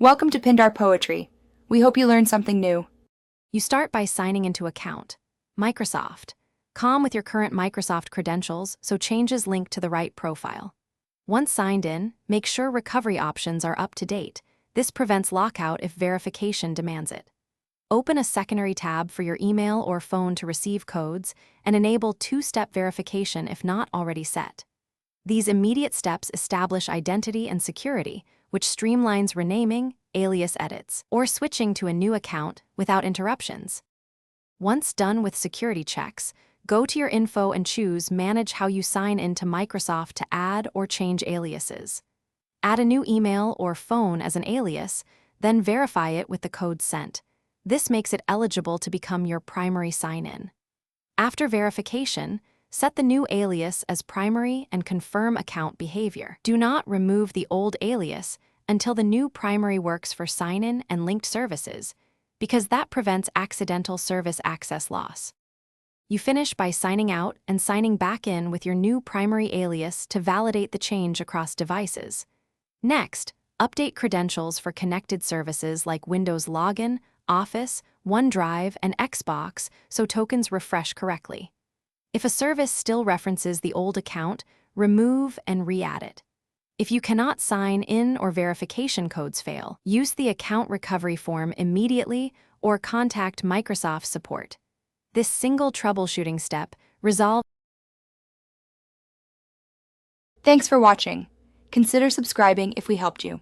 Welcome to Pindar Poetry. We hope you learned something new. You start by signing into account. Microsoft. Calm with your current Microsoft credentials so changes link to the right profile. Once signed in, make sure recovery options are up to date. This prevents lockout if verification demands it. Open a secondary tab for your email or phone to receive codes and enable two-step verification if not already set. These immediate steps establish identity and security, which streamlines renaming, alias edits, or switching to a new account without interruptions. Once done with security checks, go to your info and choose Manage how you sign into Microsoft to add or change aliases. Add a new email or phone as an alias, then verify it with the code sent. This makes it eligible to become your primary sign-in. After verification, set the new alias as primary and confirm account behavior. Do not remove the old alias until the new primary works for sign-in and linked services, because that prevents accidental service access loss. You finish by signing out and signing back in with your new primary alias to validate the change across devices. Next, update credentials for connected services like Windows Login, Office, OneDrive, and Xbox so tokens refresh correctly. If a service still references the old account, remove and re-add it. If you cannot sign in or verification codes fail, use the account recovery form immediately or contact Microsoft support. This single troubleshooting step resolves. Thanks for watching. Consider subscribing if we helped you.